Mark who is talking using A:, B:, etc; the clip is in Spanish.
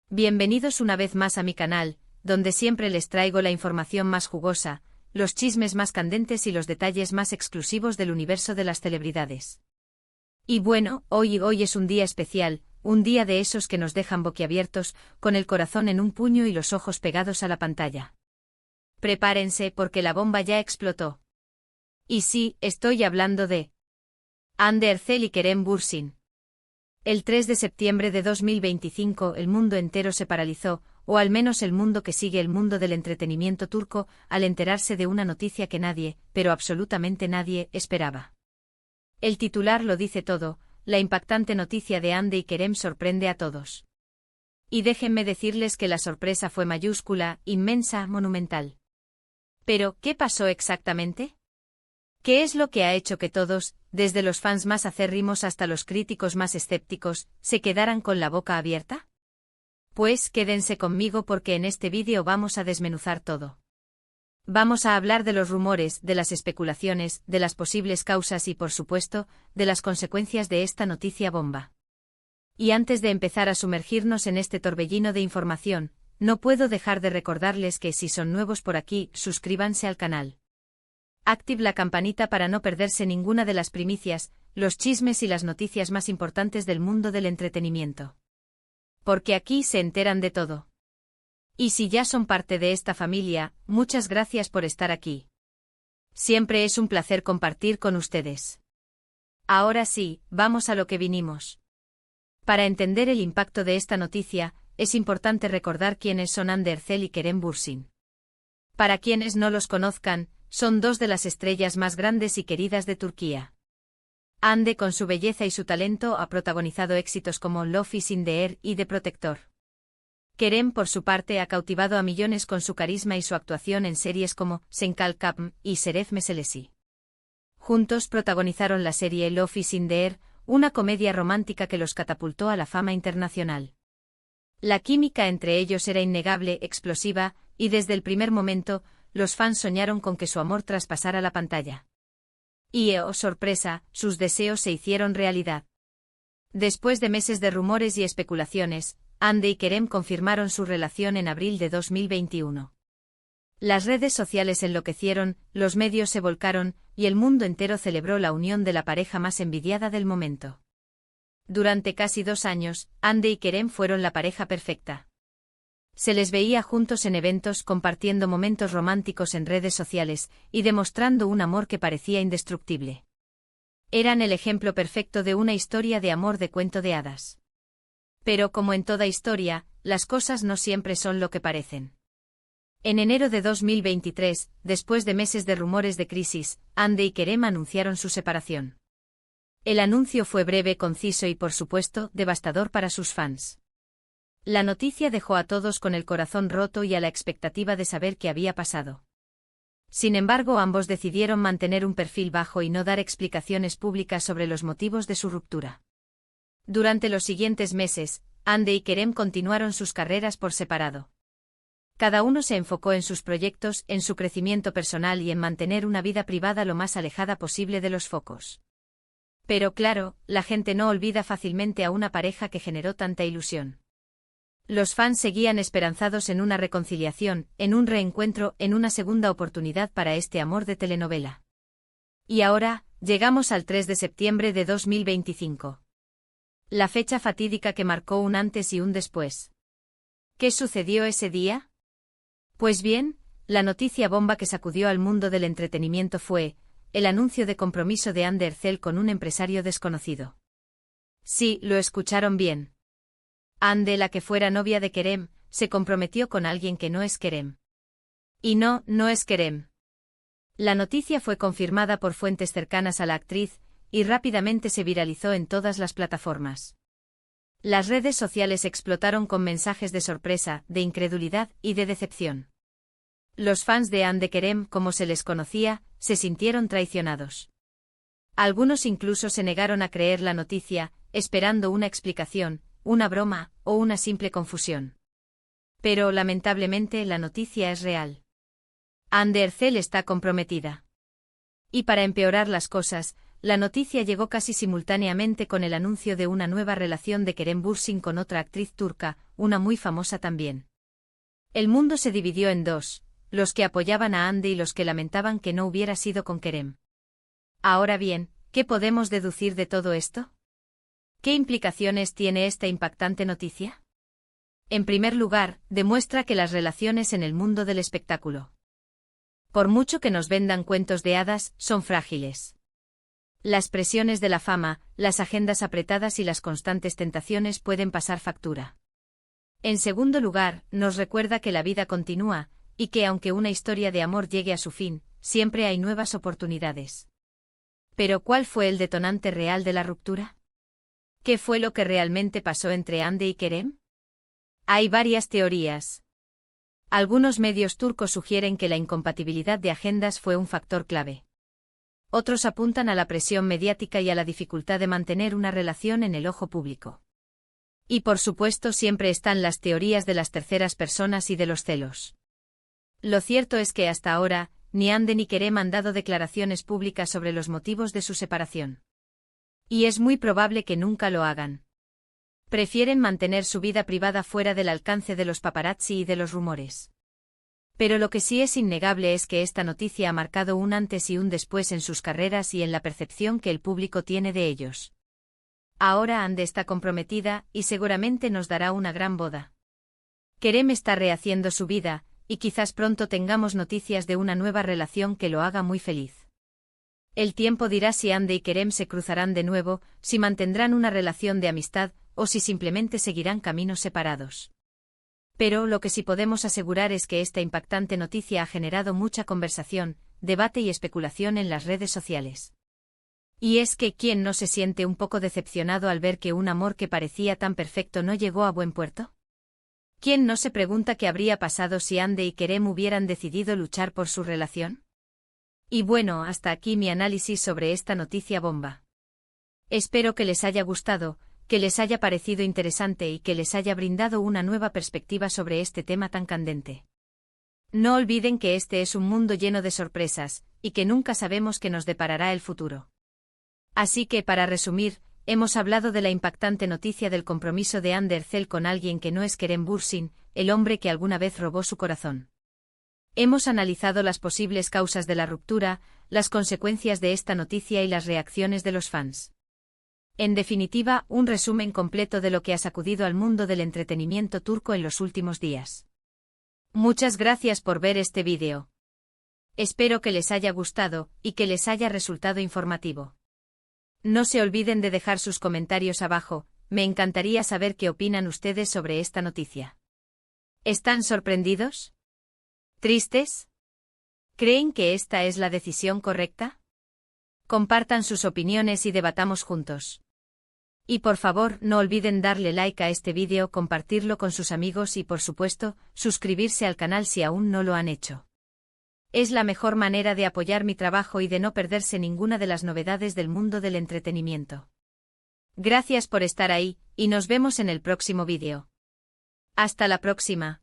A: Bienvenidos una vez más a mi canal, donde siempre les traigo la información más jugosa, los chismes más candentes y los detalles más exclusivos del universo de las celebridades. Y bueno, hoy es un día especial, un día de esos que nos dejan boquiabiertos, con el corazón en un puño y los ojos pegados a la pantalla. Prepárense porque la bomba ya explotó. Y sí, estoy hablando de Hande Erçel y Kerem Bürsin. El 3 de septiembre de 2025 el mundo entero se paralizó, o al menos el mundo que sigue el mundo del entretenimiento turco, al enterarse de una noticia que nadie, pero absolutamente nadie, esperaba. El titular lo dice todo, la impactante noticia de Hande y Kerem sorprende a todos. Y déjenme decirles que la sorpresa fue mayúscula, inmensa, monumental. Pero, ¿qué pasó exactamente? ¿Qué es lo que ha hecho que todos, desde los fans más acérrimos hasta los críticos más escépticos, se quedaran con la boca abierta? Pues quédense conmigo porque en este vídeo vamos a desmenuzar todo. Vamos a hablar de los rumores, de las especulaciones, de las posibles causas y, por supuesto, de las consecuencias de esta noticia bomba. Y antes de empezar a sumergirnos en este torbellino de información, no puedo dejar de recordarles que si son nuevos por aquí, suscríbanse al canal. Active la campanita para no perderse ninguna de las primicias, los chismes y las noticias más importantes del mundo del entretenimiento. Porque aquí se enteran de todo. Y si ya son parte de esta familia, muchas gracias por estar aquí. Siempre es un placer compartir con ustedes. Ahora sí, vamos a lo que vinimos. Para entender el impacto de esta noticia, es importante recordar quiénes son Hande Erçel y Kerem Bürsin. Para quienes no los conozcan, son dos de las estrellas más grandes y queridas de Turquía. Hande con su belleza y su talento ha protagonizado éxitos como Love is in the Air y The Protector. Kerem por su parte ha cautivado a millones con su carisma y su actuación en series como Senkal Kapm y Şeref Meselesi. Juntos protagonizaron la serie Love is in the Air, una comedia romántica que los catapultó a la fama internacional. La química entre ellos era innegable, explosiva, y desde el primer momento, los fans soñaron con que su amor traspasara la pantalla. Y, oh sorpresa, sus deseos se hicieron realidad. Después de meses de rumores y especulaciones, Hande y Kerem confirmaron su relación en abril de 2021. Las redes sociales enloquecieron, los medios se volcaron, y el mundo entero celebró la unión de la pareja más envidiada del momento. Durante casi 2 años, Hande y Kerem fueron la pareja perfecta. Se les veía juntos en eventos compartiendo momentos románticos en redes sociales y demostrando un amor que parecía indestructible. Eran el ejemplo perfecto de una historia de amor de cuento de hadas. Pero como en toda historia, las cosas no siempre son lo que parecen. En enero de 2023, después de meses de rumores de crisis, Hande y Kerem anunciaron su separación. El anuncio fue breve, conciso y, por supuesto, devastador para sus fans. La noticia dejó a todos con el corazón roto y a la expectativa de saber qué había pasado. Sin embargo, ambos decidieron mantener un perfil bajo y no dar explicaciones públicas sobre los motivos de su ruptura. Durante los siguientes meses, Hande y Kerem continuaron sus carreras por separado. Cada uno se enfocó en sus proyectos, en su crecimiento personal y en mantener una vida privada lo más alejada posible de los focos. Pero claro, la gente no olvida fácilmente a una pareja que generó tanta ilusión. Los fans seguían esperanzados en una reconciliación, en un reencuentro, en una segunda oportunidad para este amor de telenovela. Y ahora, llegamos al 3 de septiembre de 2025. La fecha fatídica que marcó un antes y un después. ¿Qué sucedió ese día? Pues bien, la noticia bomba que sacudió al mundo del entretenimiento fue el anuncio de compromiso de Hande Erçel con un empresario desconocido. Sí, lo escucharon bien. Hande, la que fuera novia de Kerem, se comprometió con alguien que no es Kerem. Y no es Kerem. La noticia fue confirmada por fuentes cercanas a la actriz, y rápidamente se viralizó en todas las plataformas. Las redes sociales explotaron con mensajes de sorpresa, de incredulidad y de decepción. Los fans de Hande Kerem, como se les conocía, se sintieron traicionados. Algunos incluso se negaron a creer la noticia, esperando una explicación, una broma, o una simple confusión. Pero lamentablemente la noticia es real. Hande Erçel está comprometida. Y para empeorar las cosas, la noticia llegó casi simultáneamente con el anuncio de una nueva relación de Kerem Bürsin con otra actriz turca, una muy famosa también. El mundo se dividió en dos, los que apoyaban a Hande y los que lamentaban que no hubiera sido con Kerem. Ahora bien, ¿qué podemos deducir de todo esto? ¿Qué implicaciones tiene esta impactante noticia? En primer lugar, demuestra que las relaciones en el mundo del espectáculo, por mucho que nos vendan cuentos de hadas, son frágiles. Las presiones de la fama, las agendas apretadas y las constantes tentaciones pueden pasar factura. En segundo lugar, nos recuerda que la vida continúa, y que aunque una historia de amor llegue a su fin, siempre hay nuevas oportunidades. Pero ¿cuál fue el detonante real de la ruptura? ¿Qué fue lo que realmente pasó entre Hande y Kerem? Hay varias teorías. Algunos medios turcos sugieren que la incompatibilidad de agendas fue un factor clave. Otros apuntan a la presión mediática y a la dificultad de mantener una relación en el ojo público. Y por supuesto siempre están las teorías de las terceras personas y de los celos. Lo cierto es que hasta ahora, ni Hande ni Kerem han dado declaraciones públicas sobre los motivos de su separación. Y es muy probable que nunca lo hagan. Prefieren mantener su vida privada fuera del alcance de los paparazzi y de los rumores. Pero lo que sí es innegable es que esta noticia ha marcado un antes y un después en sus carreras y en la percepción que el público tiene de ellos. Ahora Hande está comprometida y seguramente nos dará una gran boda. Kerem está rehaciendo su vida, y quizás pronto tengamos noticias de una nueva relación que lo haga muy feliz. El tiempo dirá si Hande y Kerem se cruzarán de nuevo, si mantendrán una relación de amistad, o si simplemente seguirán caminos separados. Pero lo que sí podemos asegurar es que esta impactante noticia ha generado mucha conversación, debate y especulación en las redes sociales. Y es que ¿quién no se siente un poco decepcionado al ver que un amor que parecía tan perfecto no llegó a buen puerto? ¿Quién no se pregunta qué habría pasado si Hande y Kerem hubieran decidido luchar por su relación? Y bueno, hasta aquí mi análisis sobre esta noticia bomba. Espero que les haya gustado, que les haya parecido interesante y que les haya brindado una nueva perspectiva sobre este tema tan candente. No olviden que este es un mundo lleno de sorpresas, y que nunca sabemos qué nos deparará el futuro. Así que, para resumir, hemos hablado de la impactante noticia del compromiso de Hande Erçel con alguien que no es Kerem Bürsin, el hombre que alguna vez robó su corazón. Hemos analizado las posibles causas de la ruptura, las consecuencias de esta noticia y las reacciones de los fans. En definitiva, un resumen completo de lo que ha sacudido al mundo del entretenimiento turco en los últimos días. Muchas gracias por ver este vídeo. Espero que les haya gustado y que les haya resultado informativo. No se olviden de dejar sus comentarios abajo, me encantaría saber qué opinan ustedes sobre esta noticia. ¿Están sorprendidos? ¿Tristes? ¿Creen que esta es la decisión correcta? Compartan sus opiniones y debatamos juntos. Y por favor, no olviden darle like a este vídeo, compartirlo con sus amigos y por supuesto, suscribirse al canal si aún no lo han hecho. Es la mejor manera de apoyar mi trabajo y de no perderse ninguna de las novedades del mundo del entretenimiento. Gracias por estar ahí, y nos vemos en el próximo vídeo. Hasta la próxima.